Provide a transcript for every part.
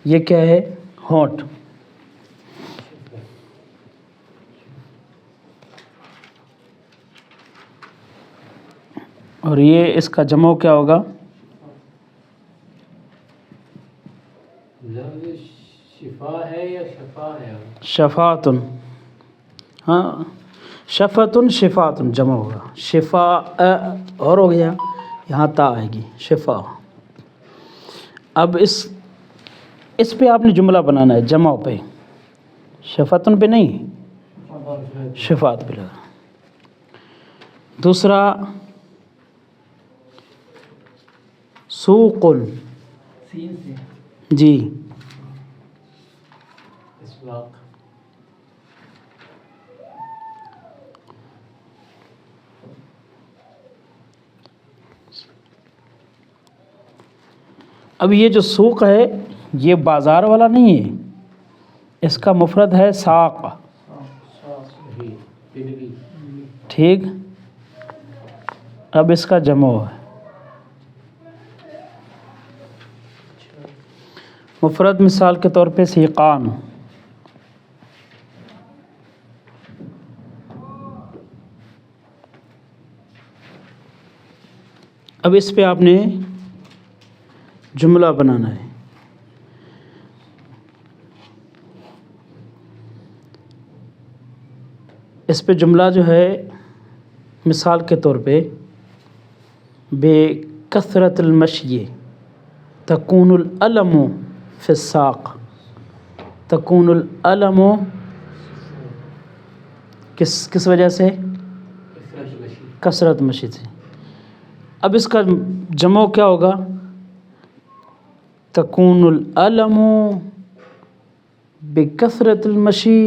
یہ کیا ہے؟ ہونٹ. اور یہ اس کا جمع کیا ہوگا؟ شفا ہے یا شفا ہے؟ شفاتن. ہاں شفتن شفاتن جمع ہوگا. شفا اور ہو گیا، یہاں تا آئے گی شفا. اب اس پہ آپ نے جملہ بنانا ہے جمع پہ، شفتن پہ نہیں، شفات پہ لگا. دوسرا سوقن. سین سے جی اسواق. اب یہ جو سوق ہے یہ بازار والا نہیں ہے، اس کا مفرد ہے ساق. ٹھیک. اب اس کا جمع ہے مفرد، مثال کے طور پہ سیقان. اب اس پہ آپ نے جملہ بنانا ہے. اس پہ جملہ جو ہے مثال کے طور پہ بے کثرت المشی تکون الالم فی الساق. تکون الالم کس وجہ سے؟ کثرت مشی سے. اب اس کا جمع کیا ہوگا؟ تکون الالم بکثرت المشی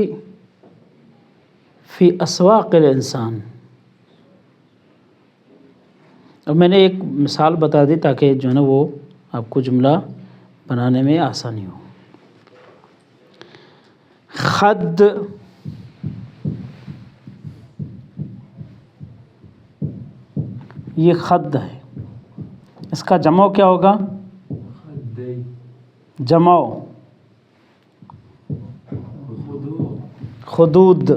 فی اسواق الانسان. اب میں نے ایک مثال بتا دی تاکہ جو ہے نا وہ آپ کو جملہ بنانے میں آسانی ہو. خد، یہ خد ہے، اس کا جمع کیا ہوگا؟ جمع خدود.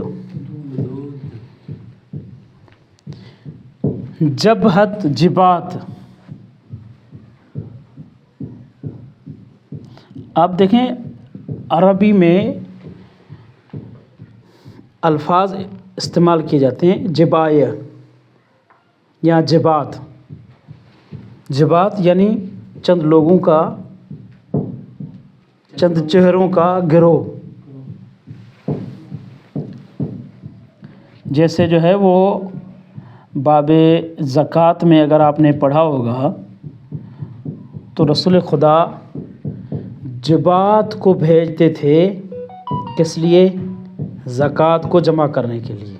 جبہت جبات. آپ دیکھیں عربی میں الفاظ استعمال کیے جاتے ہیں جبایہ یا جبات. جبات یعنی چند لوگوں کا، چند چہروں کا گروہ. جیسے جو ہے وہ باب زکوٰۃ میں اگر آپ نے پڑھا ہوگا تو رسول خدا جبات کو بھیجتے تھے، کس لیے؟ زکوٰۃ کو جمع کرنے کے لیے.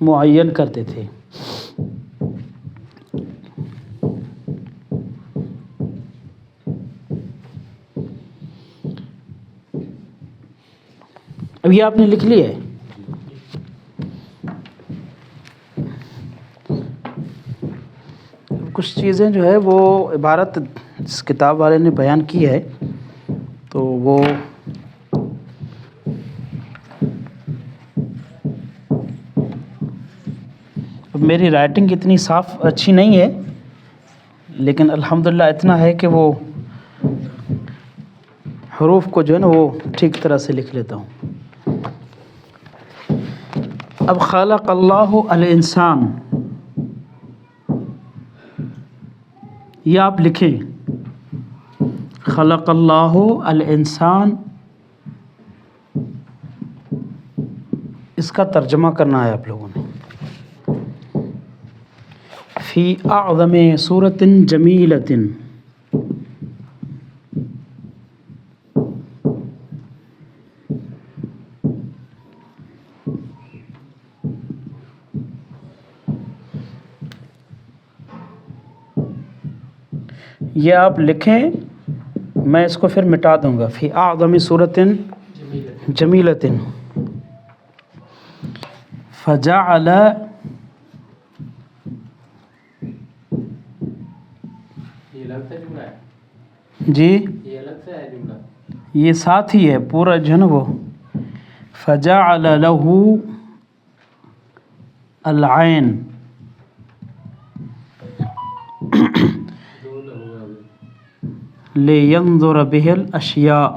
معین کرتے تھے. اب یہ آپ نے لکھ لیا ہے. کچھ چیزیں جو ہے وہ عبارت جس کتاب والے نے بیان کی ہے تو وہ میری رائٹنگ اتنی صاف اچھی نہیں ہے، لیکن الحمدللہ اتنا ہے کہ وہ حروف کو جو ہے نا وہ ٹھیک طرح سے لکھ لیتا ہوں. اب خلق اللہ الانسان، یہ آپ لکھیں خلق اللہ الانسان. اس کا ترجمہ کرنا ہے آپ لوگوں نے. فی اعظم صورت جمیلۃ، یہ آپ لکھیں، میں اس کو پھر مٹا دوں گا. فی اعظم صورت جمیلۃ فجعل، یہ لفظ جملہ ہے. جی یہ الگ سے ہے جملہ. یہ ساتھ ہی ہے پورا جو ہے نا وہ فجعل له العین دو لہو ہے. لینظر به الاشیاء.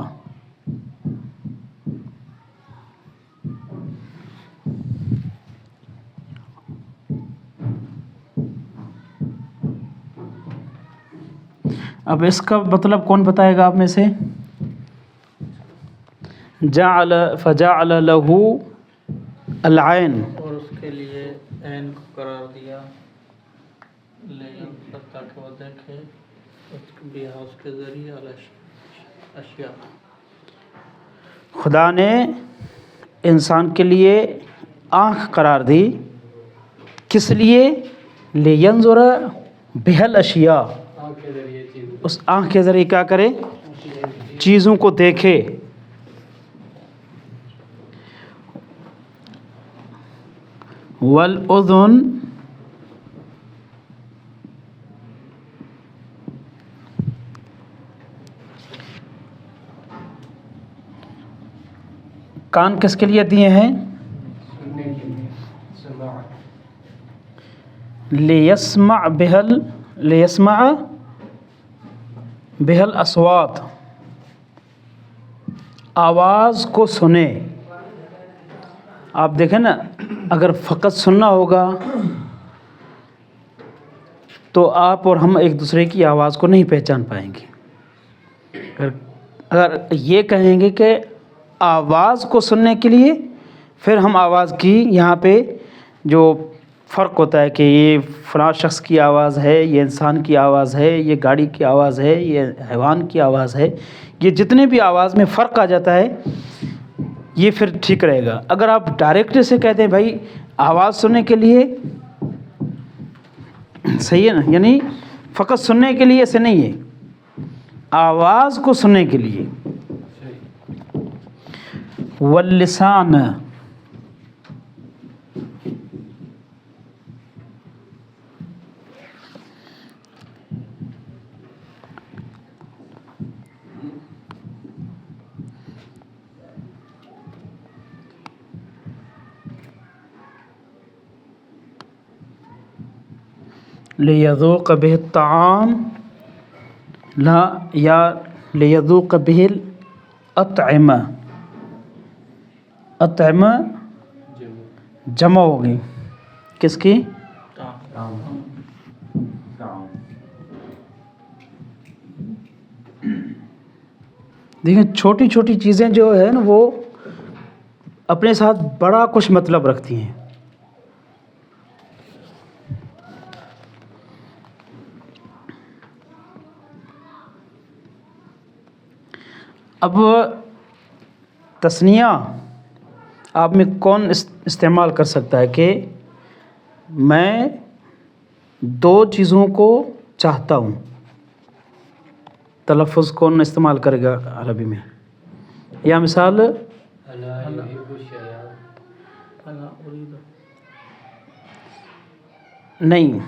اب اس کا مطلب کون بتائے گا آپ میں سے؟ جعل فجعل له العین، اور اس کے لیے عین کو قرار دیا تاکہ وہ دیکھے اس کے ذریعے اشیاء. خدا نے انسان کے لیے آنکھ قرار دی، کس لیے؟ لینظر بہ الاشیاء، آنکھ کے ذریعے چیز اس آنکھ کے ذریعے کیا کرے؟ چیزوں کو دیکھے. والاذن کان کس کے لیے دیے ہیں؟ سننے کے لیے. سماع. لیسمع بہ الاصوات، آواز کو سنے. آپ دیکھیں نا، اگر فقط سننا ہوگا تو آپ اور ہم ایک دوسرے کی آواز کو نہیں پہچان پائیں گے. اگر یہ کہیں گے کہ آواز کو سننے کے لیے، پھر ہم آواز کی یہاں پہ جو فرق ہوتا ہے کہ یہ فلاں شخص کی آواز ہے، یہ انسان کی آواز ہے، یہ گاڑی کی آواز ہے، یہ حیوان کی آواز ہے، یہ جتنے بھی آواز میں فرق آ جاتا ہے یہ پھر ٹھیک رہے گا. اگر آپ ڈائریکٹ سے کہتے ہیں بھائی آواز سننے کے لیے، صحیح ہے نا، یعنی فقط سننے کے لیے ایسے نہیں ہے، آواز کو سننے کے لیے. واللسان، لیذوق به الطعام، لا یا لیذوق به الاطعمہ. اطعمہ جمع ہوگی کس کی؟ دیکھیں چھوٹی چھوٹی چیزیں جو ہے نا وہ اپنے ساتھ بڑا کچھ مطلب رکھتی ہیں. اب تثنیہ آپ میں کون استعمال کر سکتا ہے کہ میں دو چیزوں کو چاہتا ہوں؟ تلفظ کون استعمال کرے گا عربی میں؟ یا مثال الا یحب الشیء. انا اريد. نہیں،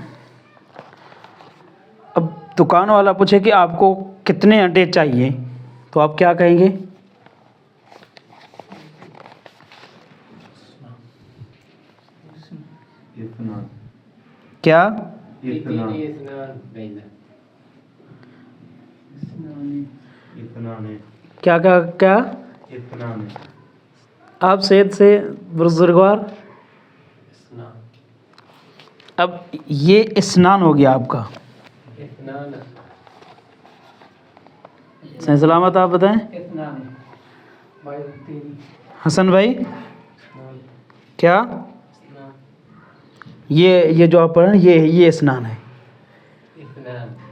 اب دکان والا پوچھے کہ آپ کو کتنے انڈے چاہیے تو آپ کیا کہیں گے؟ کیا؟ کیا کیا کیا آپ صحت سے بزرگوار؟ اب یہ اسنان ہو گیا آپ کا. صحیح سلامت آپ بتائیں. حسن بھائی کیا؟ یہ جو آپ پڑھ رہے ہیں یہ اسنان ہے.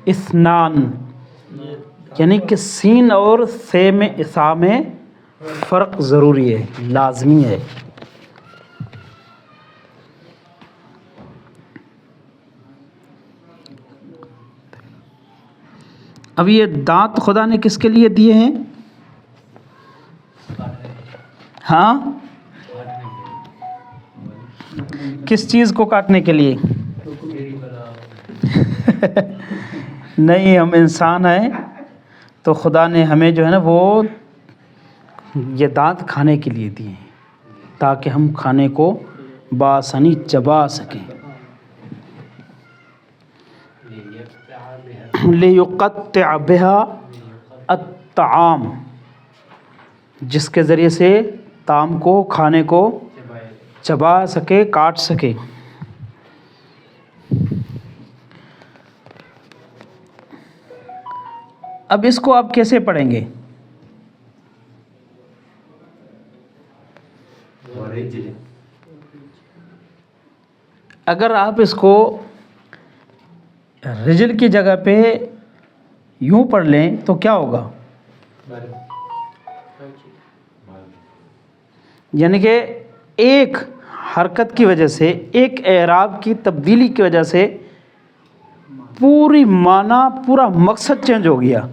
اسنان یعنی کہ سین اور سے میں اسا میں فرق ضروری ہے، لازمی ہے. اب یہ دانت خدا نے کس کے لیے دیے ہیں؟ ہاں، کس چیز کو کاٹنے کے لیے؟ نہیں، ہم انسان ہیں تو خدا نے ہمیں جو ہے نا وہ یہ دانت کھانے کے لیے دیے ہیں تاکہ ہم کھانے کو بآسانی چبا سکیں. لیقطع بہا الطعام، جس کے ذریعے سے طعام کو کھانے کو چبا سکے، کاٹ سکے. اب اس کو آپ کیسے پڑھیں گے؟ اگر آپ اس کو رجل کی جگہ پہ یوں پڑھ لیں تو کیا ہوگا؟ یعنی کہ ایک حرکت کی وجہ سے، ایک اعراب کی تبدیلی کی وجہ سے پوری معنی، پورا مقصد چینج ہو گیا.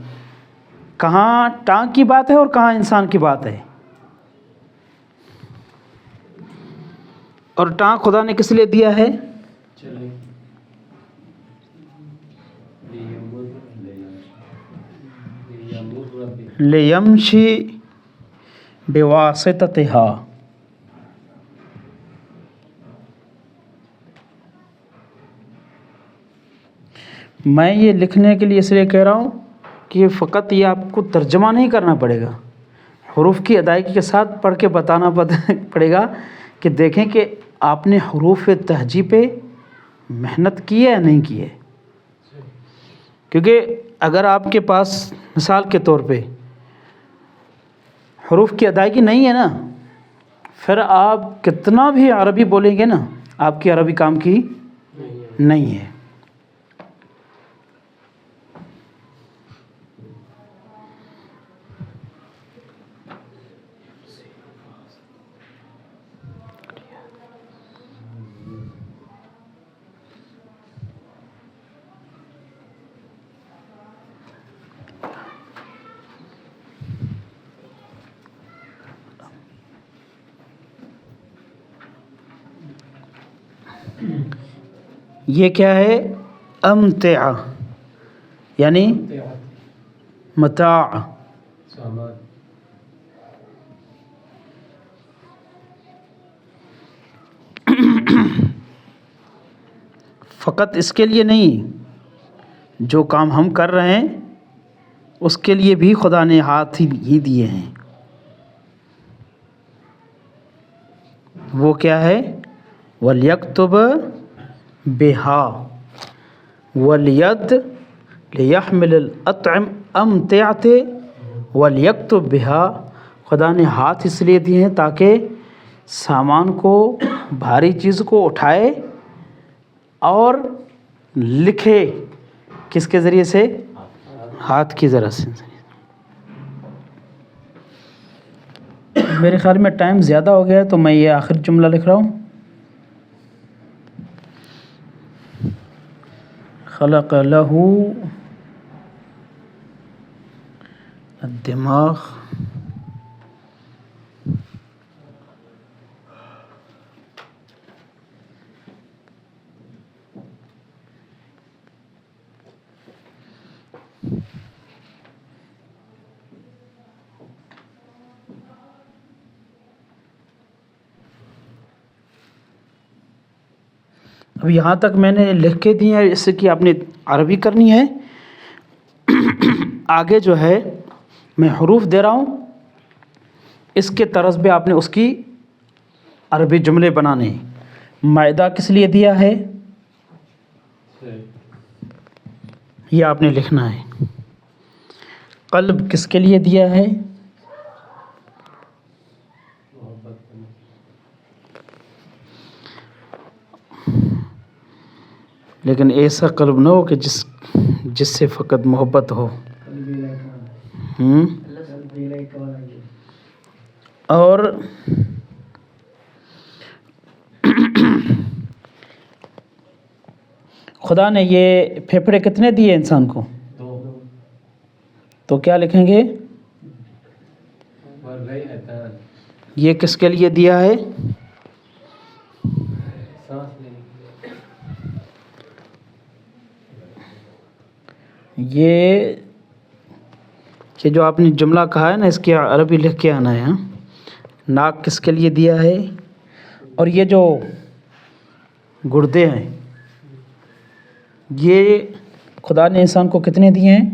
کہاں ٹانگ کی بات ہے اور کہاں انسان کی بات ہے. اور ٹانگ خدا نے کس لیے دیا ہے؟ لیمشی بواسطتہا. میں یہ لکھنے کے لیے اس لیے کہہ رہا ہوں کہ فقط یہ آپ کو ترجمہ نہیں کرنا پڑے گا، حروف کی ادائیگی کے ساتھ پڑھ کے بتانا پڑے گا کہ دیکھیں کہ آپ نے حروف تہجی پہ محنت کی ہے یا نہیں کی ہے. کیونکہ اگر آپ کے پاس مثال کے طور پہ حروف کی ادائیگی نہیں ہے نا، پھر آپ کتنا بھی عربی بولیں گے نا، آپ کی عربی کام کی نہیں ہے. یہ کیا ہے؟ امتع، یعنی متاع. فقط اس کے لیے نہیں، جو کام ہم کر رہے ہیں اس کے لیے بھی خدا نے ہاتھ ہی دیے ہیں. وہ کیا ہے؟ وَلْيَكْتُبْ بِهَا وَلْيَدْ لِيَحْمِلِ الْأَطْعِمْ أَمْتِعَتِ وَلْيَكْتُبْ بِهَا. خدا نے ہاتھ اس لیے دیے ہیں تاکہ سامان کو، بھاری چیز کو اٹھائے اور لکھے. کس کے ذریعے سے؟ ہاتھ کی ذرا سے. میرے خیال میں ٹائم زیادہ ہو گیا ہے تو میں یہ آخر جملہ لکھ رہا ہوں. خلق له الدماغ اب یہاں تک میں نے لکھ کے دی ہے، اس سے کہ آپ نے عربی کرنی ہے. آگے جو ہے میں حروف دے رہا ہوں، اس کے طرز پہ آپ نے اس کی عربی جملے بنانے ہیں. معدہ کس لیے دیا ہے؟ یہ آپ نے لکھنا ہے. قلب کس کے لیے دیا ہے؟ لیکن ایسا قلب نہ ہو کہ جس سے فقط محبت ہو. اور خدا نے یہ پھیپھڑے کتنے دیے انسان کو؟ تو کیا لکھیں گے؟ یہ کس کے لیے دیا ہے؟ یہ یہ جو آپ نے جملہ کہا ہے نا اس کی عربی لکھ کے آنا ہے. ہاں ناک کس کے لیے دیا ہے اور یہ جو گردے ہیں یہ خدا نے انسان کو کتنے دیے ہیں؟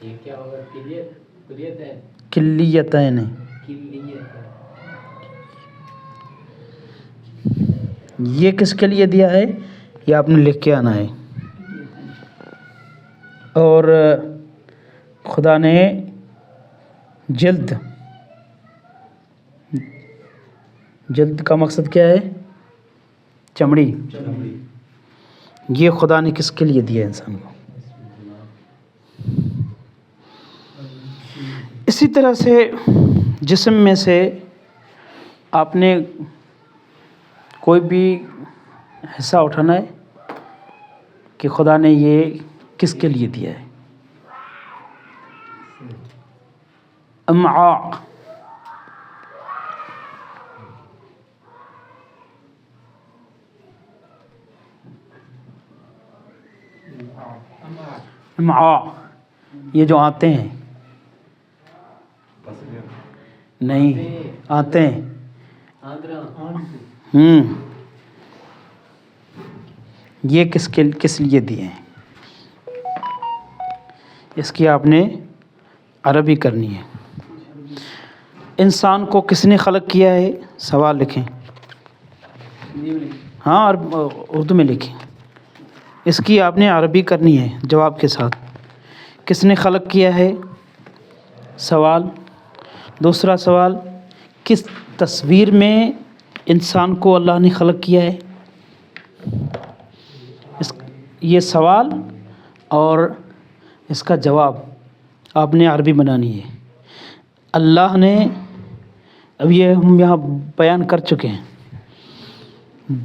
یہ کیا ہوگا؟ کلیت ہے. کلیتین. یہ کس کے لیے دیا ہے یہ آپ نے لکھ کے آنا ہے. اور خدا نے جلد کا مقصد کیا ہے؟ چمڑی. یہ خدا نے کس کے لیے دیا انسان کو؟ اسی طرح سے جسم میں سے آپ نے کوئی بھی حصہ اٹھانا ہے کہ خدا نے یہ کس کے لیے دیا ہے؟ امعاء. امعاء یہ جو آتے ہیں نہیں آتے ہیں یہ کس لیے دیے ہیں؟ اس کی آپ نے عربی کرنی ہے. انسان کو کس نے خلق کیا ہے؟ سوال لکھیں. ہاں اردو میں لکھیں. اس کی آپ نے عربی کرنی ہے جواب کے ساتھ. کس نے خلق کیا ہے؟ سوال. دوسرا سوال کس تصویر میں انسان کو اللہ نے خلق کیا ہے؟ یہ سوال اور اس کا جواب آپ نے عربی بنانی ہے. اللہ نے اب یہ ہم یہاں بیان کر چکے ہیں.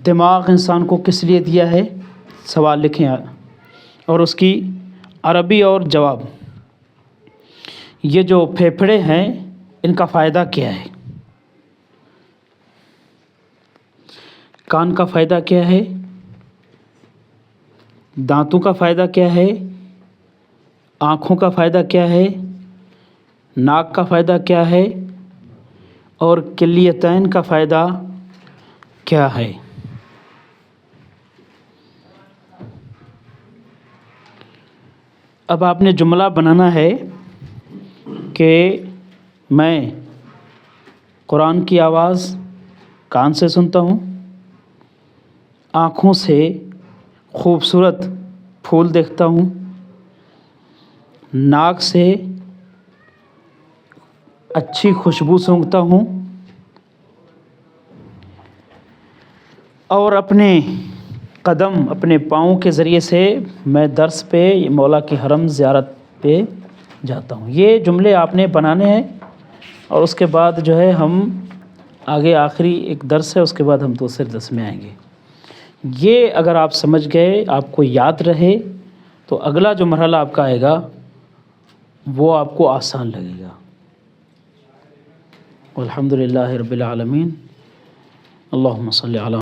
دماغ انسان کو کس لیے دیا ہے؟ سوال لکھیں اور اس کی عربی اور جواب. یہ جو پھیپھڑے ہیں ان کا فائدہ کیا ہے؟ کان کا فائدہ کیا ہے؟ دانتوں کا فائدہ کیا ہے؟ آنکھوں کا فائدہ کیا ہے؟ ناک کا فائدہ کیا ہے؟ اور کلیتین کا فائدہ کیا ہے؟ اب آپ نے جملہ بنانا ہے کہ میں قرآن کی آواز کان سے سنتا ہوں، آنکھوں سے خوبصورت پھول دیکھتا ہوں، ناک سے اچھی خوشبو سونگھتا ہوں، اور اپنے قدم اپنے پاؤں کے ذریعے سے میں درس پہ مولا کی حرم زیارت پہ جاتا ہوں. یہ جملے آپ نے بنانے ہیں اور اس کے بعد جو ہے ہم آگے آخری ایک درس ہے اس کے بعد ہم دوسرے درس میں آئیں گے. یہ اگر آپ سمجھ گئے آپ کو یاد رہے تو اگلا جو مرحلہ آپ کا آئے گا وہ آپ کو آسان لگے گا. والحمد للہ رب العالمین. اللہم صلی علی